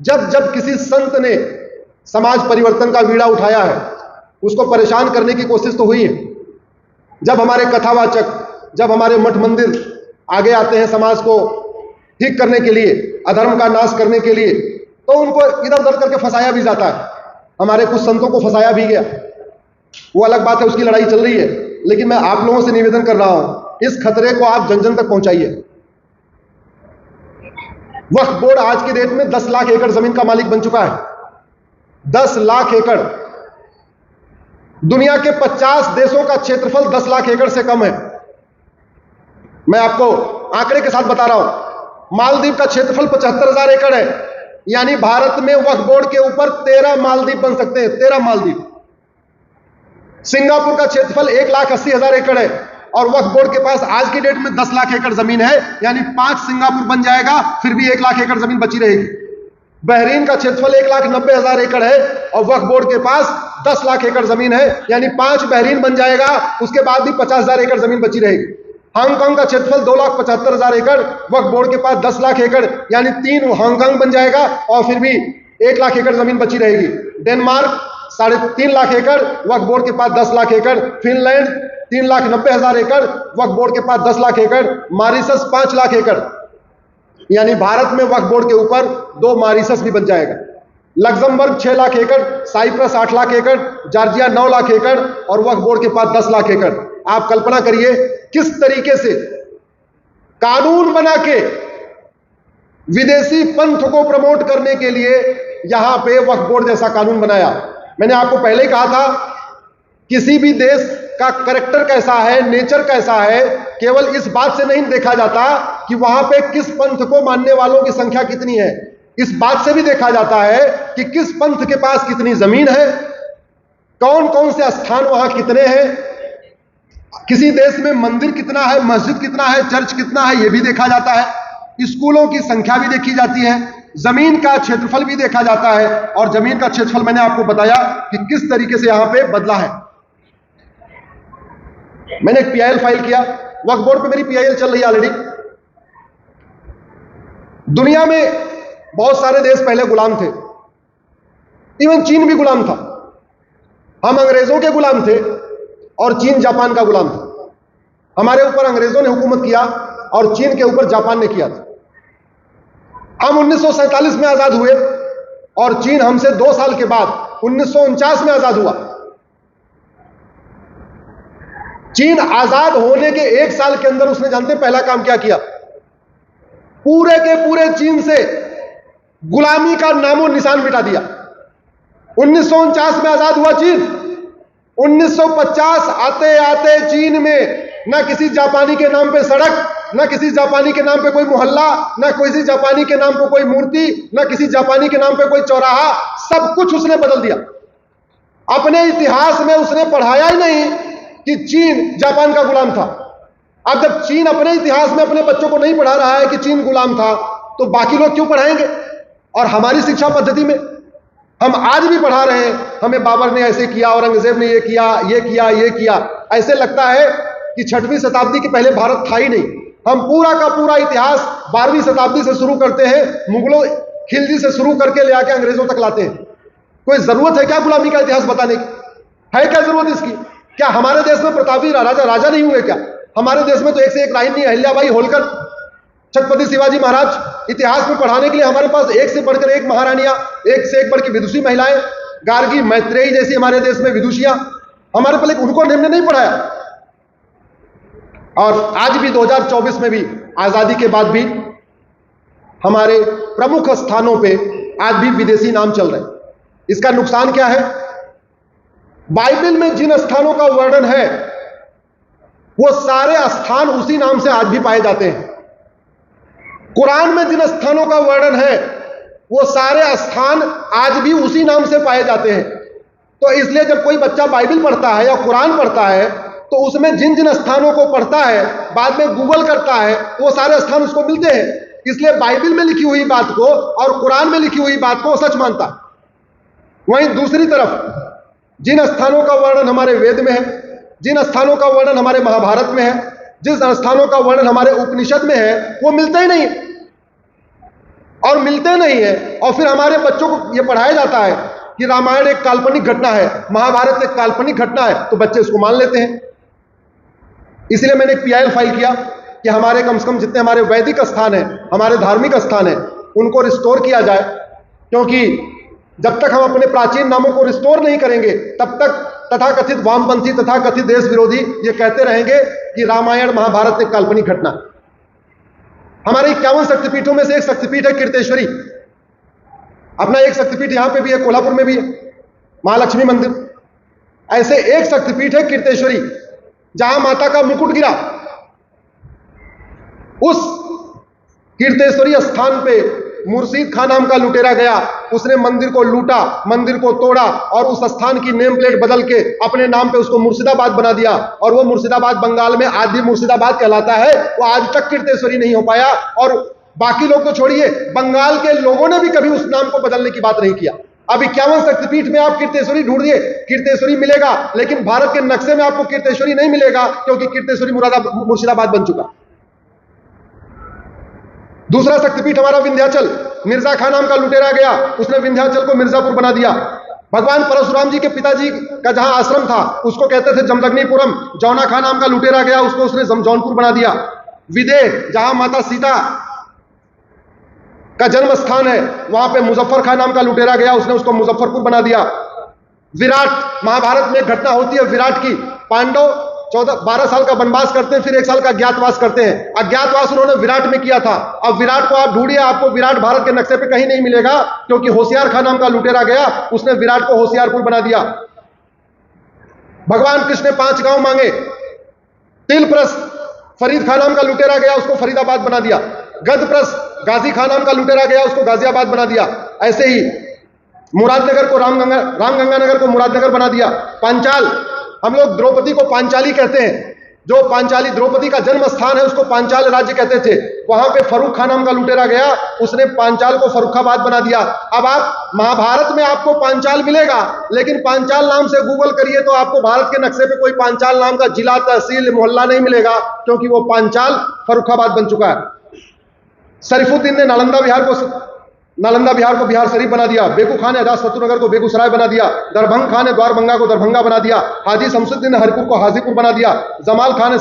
जब जब किसी संत ने समाज परिवर्तन का बीड़ा उठाया है, उसको परेशान करने की कोशिश तो हुई है। जब हमारे कथावाचक, जब हमारे मठ मंदिर आगे आते हैं समाज को ठीक करने के लिए, अधर्म का नाश करने के लिए, तो उनको इधर उधर करके फंसाया भी जाता है। हमारे कुछ संतों को फंसाया भी गया, वो अलग बात है, उसकी लड़ाई चल रही है। लेकिन मैं आप लोगों से निवेदन कर रहा हूं, इस खतरे को आप जन जन तक पहुंचाइए। वक्फ बोर्ड आज की डेट में 10 लाख एकड़ जमीन का मालिक बन चुका है। 10 लाख एकड़। दुनिया के 50 देशों का क्षेत्रफल 10 लाख एकड़ से कम है। मैं आपको आंकड़े के साथ बता रहा हूं। मालदीव का क्षेत्रफल 75,000 एकड़ है, यानी भारत में वक्फ बोर्ड के ऊपर 13 मालदीव बन सकते हैं, 13 मालदीव। सिंगापुर का क्षेत्रफल 1,80,000 एकड़ है और वक्फ बोर्ड के पास आज की डेट में 10 लाख एकड़ जमीन है, यानी 5 सिंगापुर बन जाएगा, फिर भी 1 लाख एकड़ जमीन बची रहेगी। बहरीन का क्षेत्रफल 1,90,000 एकड़ है और वक्फ बोर्ड के पास 10 लाख एकड़ जमीन है, यानी 5 बहरीन बन जाएगा, उसके बाद भी 50,000 एकड़ जमीन बची रहेगी। हांगकांग का क्षेत्रफल 2,75,000 एकड़, वक्फ बोर्ड के पास 10 लाख एकड़, यानी 3 हांगकांग बन जाएगा और फिर भी 1 लाख एकड़ जमीन बची रहेगी। डेनमार्क 3.5 लाख एकड़, वक्फ बोर्ड के पास 10 लाख एकड़। फिनलैंड 3,90,000 एकड़, वक्फ बोर्ड के पास 10 लाख एकड़। मॉरिशस 5 लाख एकड़, यानी भारत में वक्फ बोर्ड के ऊपर 2 मॉरिशस भी बन जाएगा। लग्जमबर्ग 6 लाख एकड़, साइप्रस 8 लाख एकड़, जॉर्जिया 9 लाख एकड़ और वक्फ बोर्ड के पास 10 लाख एकड़। आप कल्पना करिए किस तरीके से कानून बना के विदेशी पंथ को प्रमोट करने के लिए यहां पे वक्फ बोर्ड जैसा कानून बनाया। मैंने आपको पहले ही कहा था, किसी भी देश का कैरेक्टर कैसा है, नेचर कैसा है, केवल इस बात से नहीं देखा जाता कि वहां पे किस पंथ को मानने वालों की संख्या कितनी है, इस बात से भी देखा जाता है कि किस पंथ के पास कितनी जमीन है, कौन कौन से स्थान वहां कितने हैं, किसी देश में मंदिर कितना है, मस्जिद कितना है, चर्च कितना है, यह भी देखा जाता है। स्कूलों की संख्या भी देखी जाती है, जमीन का क्षेत्रफल भी देखा जाता है। और जमीन का क्षेत्रफल मैंने आपको बताया कि किस तरीके से यहां पे बदला है। मैंने एक पीआईएल फाइल किया, वक्फ बोर्ड पे मेरी पीआईएल चल रही है ऑलरेडी। दुनिया में बहुत सारे देश पहले गुलाम थे, इवन चीन भी गुलाम था। हम अंग्रेजों के गुलाम थे और चीन जापान का गुलाम था। हमारे ऊपर अंग्रेजों ने हुकूमत किया और चीन के ऊपर जापान ने किया था। हम 1947 में आजाद हुए और चीन हमसे 2 साल के बाद 1949 में आजाद हुआ। चीन आजाद होने के 1 साल के अंदर उसने जानते पहला काम क्या किया? पूरे के पूरे चीन से गुलामी का नामो निशान मिटा दिया। 1949 में आजाद हुआ चीन। 1950 आते आते चीन में ना किसी जापानी के नाम पे सड़क, ना किसी जापानी के नाम पे कोई मोहल्ला, ना किसी जापानी के नाम पे कोई मूर्ति, ना किसी जापानी के नाम पे कोई चौराहा, सब कुछ उसने बदल दिया। अपने इतिहास में उसने पढ़ाया ही नहीं कि चीन जापान का गुलाम था। अब जब चीन अपने इतिहास में अपने बच्चों को नहीं पढ़ा रहा है कि चीन गुलाम था, तो बाकी लोग क्यों पढ़ाएंगे? और हमारी शिक्षा पद्धति में हम आज भी पढ़ा रहे हैं, हमें बाबर ने ऐसे किया, औरंगजेब ने ये किया, ये किया, ये किया। ऐसे लगता है कि 6वीं शताब्दी के पहले भारत था ही नहीं। हम पूरा का पूरा इतिहास 12वीं शताब्दी से शुरू करते हैं, मुगलों खिलजी से शुरू करके ले आके अंग्रेजों तक लाते हैं। कोई जरूरत है क्या गुलामी का इतिहास बताने की? है क्या जरूरत इसकी? क्या हमारे देश में प्रतापी राजा नहीं हुए क्या? हमारे देश में तो एक से एक रानी, अहिल्याबाई होलकर, छत्रपति शिवाजी महाराज। इतिहास में पढ़ाने के लिए हमारे पास एक से बढ़कर एक महारानियां, एक से एक बढ़कर विदुषी महिलाएं, गार्गी, मैत्रेयी जैसी हमारे देश में विदुषियां हमारे पर, उनको हमने नहीं पढ़ाया। और आज भी 2024 में भी, आजादी के बाद भी हमारे प्रमुख स्थानों पे आज भी विदेशी नाम चल रहे हैं। इसका नुकसान क्या है? बाइबल में जिन स्थानों का वर्णन है वो सारे स्थान उसी नाम से आज भी पाए जाते हैं। कुरान में जिन स्थानों का वर्णन है वो सारे स्थान आज भी उसी नाम से पाए जाते हैं। तो इसलिए जब कोई बच्चा बाइबल पढ़ता है या कुरान पढ़ता है तो उसमें जिन जिन स्थानों को पढ़ता है, बाद में गूगल करता है, वो सारे स्थान उसको मिलते हैं। इसलिए बाइबल में लिखी हुई बात को और कुरान में लिखी हुई बात को वो सच मानता है। वहीं दूसरी तरफ जिन स्थानों का वर्णन हमारे वेद में है, जिन स्थानों का वर्णन हमारे महाभारत में है, जिन स्थानों का वर्णन हमारे उपनिषद में है, वो मिलता ही नहीं। और मिलते नहीं है। और फिर हमारे बच्चों को यह पढ़ाया जाता है कि रामायण एक काल्पनिक घटना है, महाभारत एक काल्पनिक घटना है, तो बच्चे उसको मान लेते हैं। इसलिए मैंने एक PIL फाइल किया कि हमारे कम से कम जितने हमारे वैदिक स्थान है, हमारे धार्मिक स्थान है, उनको रिस्टोर किया जाए। क्योंकि जब तक हम अपने प्राचीन नामों को रिस्टोर नहीं करेंगे, तब तक तथाकथित वामपंथी, तथाकथित देश विरोधी ये कहते रहेंगे कि रामायण महाभारत एक काल्पनिक घटना। हमारे 51 शक्तिपीठों में से एक शक्तिपीठ है कीर्तेश्वरी। अपना एक शक्तिपीठ यहां पे भी है, कोल्हापुर में भी है, महालक्ष्मी मंदिर। ऐसे एक शक्तिपीठ है कीर्तेश्वरी, जहां माता का मुकुट गिरा। उस कीर्तेश्वरी स्थान पे मुर्शीद खान नाम का लुटेरा गया, उसने मंदिर को लूटा, मंदिर को तोड़ा और उस स्थान की नेम प्लेट बदल के अपने नाम पे उसको मुर्शिदाबाद बना दिया। और वो मुर्शिदाबाद बंगाल में आज भी मुर्शिदाबाद कहलाता है। वो आज तक कीर्तेश्वरी नहीं हो पाया। और बाकी लोग तो छोड़िए, बंगाल के लोगों ने भी कभी उस नाम को बदलने की बात नहीं किया। अब 51 शक्तिपीठ में आप कीर्तेश्वरी ढूंढिए, कीर्तेश्वरी मिलेगा, लेकिन भारत के नक्शे में आपको कीर्तेश्वरी नहीं मिलेगा, क्योंकि कीर्तेश्वरी मुर्शिदाबाद बन चुका। दूसरा शक्तिपीठ हमारा विंध्याचल, मिर्जा खान नाम का लुटेरा गया, उसने विंध्याचल को मिर्जापुर बना दिया। भगवान परशुराम जी के पिताजी का जहां आश्रम था, उसको कहते थे जमदग्निपुरम। जौना खान नाम का लुटेरा गया, उसको उसने जौनपुर बना दिया। विदेह, जहां माता सीता का जन्म स्थान है, वहां पे मुजफ्फर खान नाम का लुटेरा गया, उसने उसको मुजफ्फरपुर बना दिया। विराट, महाभारत में एक घटना होती है विराट की। पांडव 12 साल का वनवास करते हैं, फिर 1 साल का अज्ञातवास करते हैं। अज्ञातवास उन्होंने विराट में किया था। अब विराट को आप ढूंढिए, आपको विराट भारत के नक्शे पे कहीं नहीं मिलेगा, क्योंकि होशियार खान नाम का लुटेरा गया, उसने विराट को होशियारपुर बना दिया। भगवान कृष्ण ने 5 गांव मांगे। तिलप्रस, फरीद खान नाम का लुटेरा गया, उसको फरीदाबाद बना दिया। गदप्रस, गाजी खान नाम का लुटेरा गया, उसको गाजियाबाद बना दिया। ऐसे ही मुरादनगर को रामगंगा नगर को मुरादनगर बना दिया। पांचाल, हम लोग द्रौपदी को पांचाली कहते हैं। जो पांचाली द्रौपदी का जन्म स्थान है, उसको पांचाल राज्य कहते थे। वहां पे फर्रुख खान नाम का लुटेरा गया, उसने पांचाल को फर्रुखाबाद बना दिया। अब आप महाभारत में आपको पांचाल मिलेगा, लेकिन पांचाल नाम से गूगल करिए तो आपको भारत के नक्शे पे कोई पांचाल नाम का जिला, तहसील, मोहल्ला नहीं मिलेगा, क्योंकि वो पांचाल फर्रुखाबाद बन चुका है। शरीफुद्दीन ने नालंदा बिहार को बिहार शरीफ बना दिया। बेकू खान ने अजातशत्रु को बेगूसराय बना दिया। दरभंग खान ने द्वारभंगा को दरभंगा बना दिया। हाजी शमसुद्दीन ने हरिपुर को हाजीपुर बना दिया। जमाल खान ने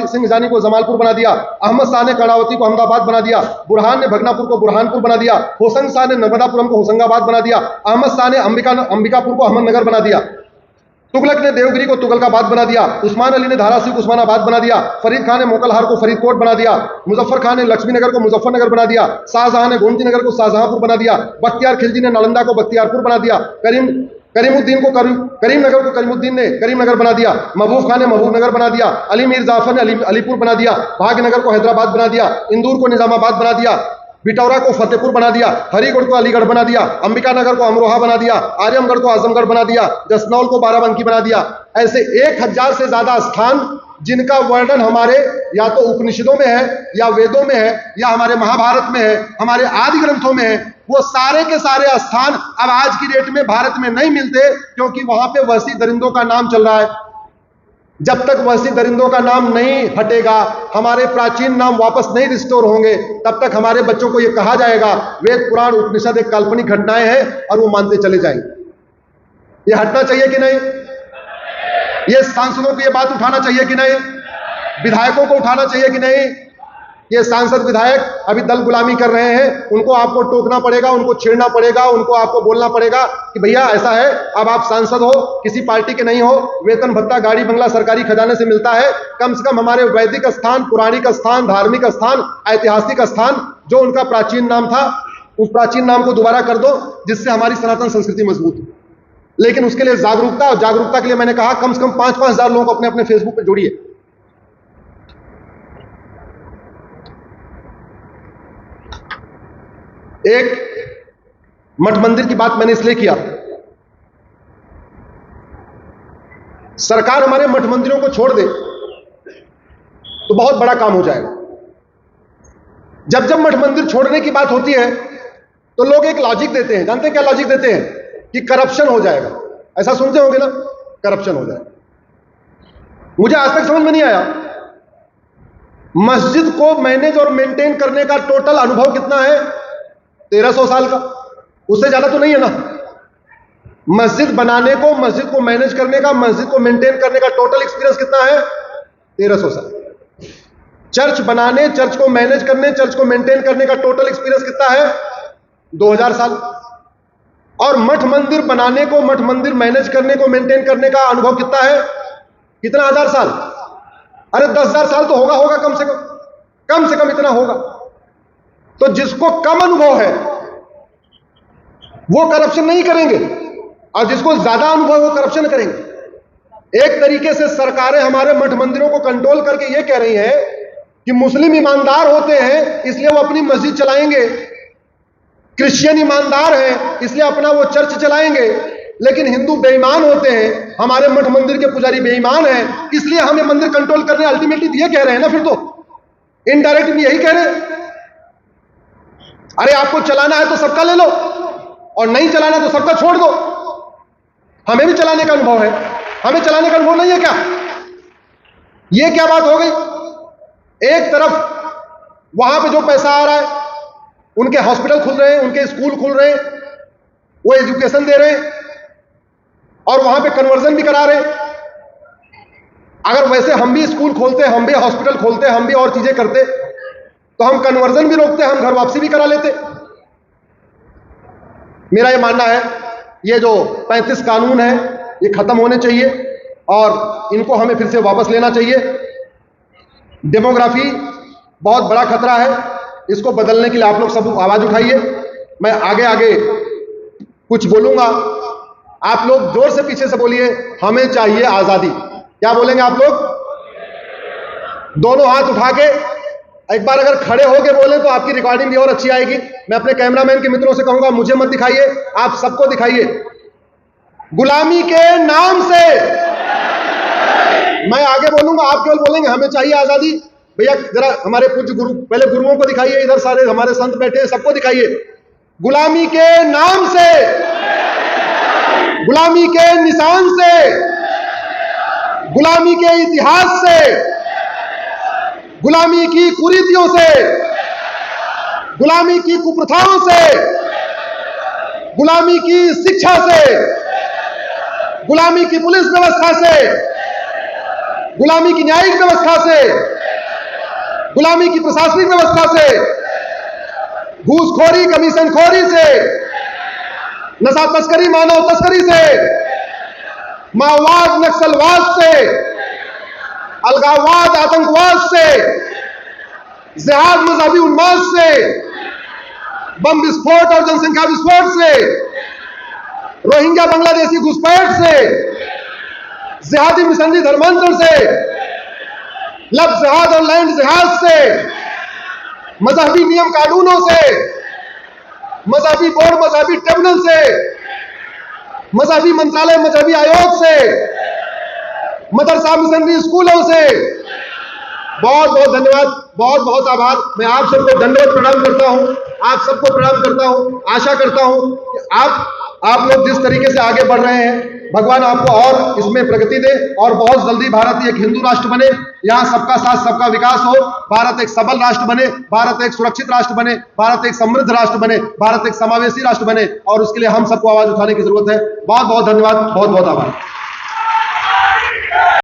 सिंहजानी को जमालपुर बना दिया। अहमद शाह ने कर्णावती को अहमदाबाद बना दिया। बुरहान ने भगनापुर को बुरहानपुर बना दिया। होशंग शाह ने नर्मदापुरम को होशंगाबाद बना दिया। अहमद शाह ने अंबिकापुर को अहमदनगर बना दिया। तुगलक ने देवगिरी को तुगलकाबाद बना दिया। उस्मान अली ने धाराशिव को उस्मानाबाद बना दिया। फरीद खान ने मोकलहार को फरीदकोट बना दिया। मुजफ्फर खान ने लक्ष्मीनगर को मुजफ्फरनगर बना दिया। शाहजहां ने गोमतीनगर को शाहजहांपुर बना दिया। बख्तियार खिलजी ने नालंदा को बख्तियारपुर बना दिया। करीमुद्दीन को करीमनगर को करीमुद्दीन ने करीमनगर बना दिया। महबूब खान ने महबूबनगर बना दिया। अली मीर जाफर ने अलीपुर बना दिया। भाग्यनगर को हैदराबाद बना दिया। इंदौर को निजामाबाद बना दिया। बिटौरा को फतेहपुर बना दिया। हरिगढ़ को अलीगढ़ बना दिया। अंबिकानगर को अमरोहा बना दिया। आजमगढ़ को आजमगढ़ बना दिया। जसनौल को बाराबंकी बना दिया। ऐसे 1000 से ज्यादा स्थान, जिनका वर्णन हमारे या तो उपनिषदों में है, या वेदों में है, या हमारे महाभारत में है, हमारे आदि ग्रंथों में है। वो सारे के सारे स्थान अब आज की डेट में भारत में नहीं मिलते, क्योंकि वहां पे वहशी दरिंदों का नाम चल रहा है। जब तक वहशी दरिंदों का नाम नहीं हटेगा, हमारे प्राचीन नाम वापस नहीं रिस्टोर होंगे, तब तक हमारे बच्चों को यह कहा जाएगा वेद पुराण उपनिषद एक काल्पनिक घटनाएं हैं, और वो मानते चले जाएंगे। ये हटना चाहिए कि नहीं? ये सांसदों को ये बात उठाना चाहिए कि नहीं? विधायकों को उठाना चाहिए कि नहीं? ये सांसद विधायक अभी दल गुलामी कर रहे हैं, उनको आपको टोकना पड़ेगा, उनको छेड़ना पड़ेगा, उनको आपको बोलना पड़ेगा कि भैया ऐसा है, अब आप सांसद हो, किसी पार्टी के नहीं हो, वेतन भत्ता गाड़ी बंगला सरकारी खजाने से मिलता है। कम से कम हमारे वैदिक स्थान, पुराणिक स्थान, धार्मिक स्थान, ऐतिहासिक स्थान, जो उनका प्राचीन नाम था, उस प्राचीन नाम को दोबारा कर दो, जिससे हमारी सनातन संस्कृति मजबूत हो। लेकिन उसके लिए जागरूकता, और जागरूकता के लिए मैंने कहा कम से कम 5-5 हजार लोगों को अपने अपने फेसबुक पे जोड़िए। एक मठ मंदिर की बात मैंने इसलिए किया, सरकार हमारे मठ मंदिरों को छोड़ दे तो बहुत बड़ा काम हो जाएगा। जब जब मठ मंदिर छोड़ने की बात होती है तो लोग एक लॉजिक देते हैं। जानते हैं क्या लॉजिक देते हैं? कि करप्शन हो जाएगा। ऐसा सुनते होंगे ना, करप्शन हो जाएगा। मुझे आज तक समझ में नहीं आया, मस्जिद को मैनेज और मेंटेन करने का टोटल अनुभव कितना है? 1300 साल का, उससे ज्यादा तो नहीं है ना। मस्जिद बनाने को, मस्जिद को मैनेज करने का, मस्जिद को मेंटेन करने का टोटल एक्सपीरियंस कितना है? 1300 साल। चर्च बनाने, चर्च को मैनेज करने, चर्च को मेंटेन करने का टोटल एक्सपीरियंस कितना है? 2000 साल। और मठ मंदिर बनाने को, मठ मंदिर मैनेज करने को, मेंटेन करने का अनुभव कितना है? कितना हजार साल? अरे 10,000 साल तो होगा कम से कम इतना होगा। तो जिसको कम अनुभव है वो करप्शन नहीं करेंगे, और जिसको ज्यादा अनुभव है वो करप्शन करेंगे। एक तरीके से सरकारें हमारे मठ मंदिरों को कंट्रोल करके ये कह रही हैं कि मुस्लिम ईमानदार होते हैं इसलिए वो अपनी मस्जिद चलाएंगे, क्रिश्चियन ईमानदार हैं इसलिए अपना वो चर्च चलाएंगे, लेकिन हिंदू बेईमान होते हैं, हमारे मठ मंदिर के पुजारी बेईमान हैं, इसलिए हमें मंदिर कंट्रोल करने। अल्टीमेटली ये कह रहे हैं ना, फिर तो इनडायरेक्टली यही कह रहे हैं। अरे आपको चलाना है तो सबका ले लो, और नहीं चलाना तो सबका छोड़ दो। हमें भी चलाने का अनुभव है, हमें चलाने का अनुभव नहीं है क्या? ये क्या बात हो गई? एक तरफ वहां पे जो पैसा आ रहा है, उनके हॉस्पिटल खुल रहे हैं, उनके स्कूल खुल रहे हैं, वो एजुकेशन दे रहे हैं, और वहां पे कन्वर्जन भी करा रहे हैं। अगर वैसे हम भी स्कूल खोलते, हम भी हॉस्पिटल खोलते, हम भी और चीजें करते, तो हम कन्वर्जन भी रोकते, हम घर वापसी भी करा लेते। मेरा ये मानना है ये जो 35 कानून है ये खत्म होने चाहिए, और इनको हमें फिर से वापस लेना चाहिए। डेमोग्राफी बहुत बड़ा खतरा है, इसको बदलने के लिए आप लोग सब आवाज उठाइए। मैं आगे आगे कुछ बोलूंगा, आप लोग जोर से पीछे से बोलिए, हमें चाहिए आजादी। क्या बोलेंगे आप लोग? दोनों हाथ उठा के एक बार अगर खड़े होके बोले तो आपकी रिकॉर्डिंग भी और अच्छी आएगी। मैं अपने कैमरामैन के मित्रों से कहूंगा, मुझे मत दिखाइए, आप सबको दिखाइए। गुलामी के नाम से मैं आगे बोलूंगा, आप केवल बोलेंगे हमें चाहिए आजादी। भैया जरा हमारे पूज्य गुरु, पहले गुरुओं को दिखाइए, इधर सारे हमारे संत बैठे हैं, सबको दिखाइए। गुलामी के नाम से, गुलामी के निशान से, गुलामी के इतिहास से, गुलामी की कुरीतियों से, गुलामी की कुप्रथाओं से, गुलामी की शिक्षा से, गुलामी की पुलिस व्यवस्था से, गुलामी की न्यायिक व्यवस्था से, गुलामी की प्रशासनिक व्यवस्था से, घूसखोरी, कमीशनखोरी से, नशा तस्करी, मानव तस्करी से, माओवाद, नक्सलवाद से, अलगाववाद, आतंकवाद से, जिहाद, मजहबी उन्माद से, बम विस्फोट और जनसंख्या विस्फोट से, रोहिंग्या बांग्लादेशी घुसपैठ से, जिहादी मिशनरी धर्मांतरण से, लव जिहाद और लैंड जिहाद से, मजहबी नियम कानूनों से, मजहबी बोर्ड, मजहबी ट्रिब्यूनल से, मजहबी मंत्रालय, मजहबी आयोग से, मदरसा मिशनरी स्कूलों से। बहुत बहुत धन्यवाद, बहुत बहुत आभार। मैं आप सबको दंडवत प्रणाम करता हूं, आप सबको प्रणाम करता हूं। आशा करता हूं कि आप लोग जिस तरीके से आगे बढ़ रहे हैं, भगवान आपको और इसमें प्रगति दे, और बहुत जल्दी भारत एक हिंदू राष्ट्र बने, यहाँ सबका साथ सबका विकास हो, भारत एक सबल राष्ट्र बने, भारत एक सुरक्षित राष्ट्र बने, भारत एक समृद्ध राष्ट्र बने, भारत एक समावेशी राष्ट्र बने, और उसके लिए हम सबको आवाज उठाने की जरूरत है। बहुत बहुत धन्यवाद, बहुत बहुत आभार।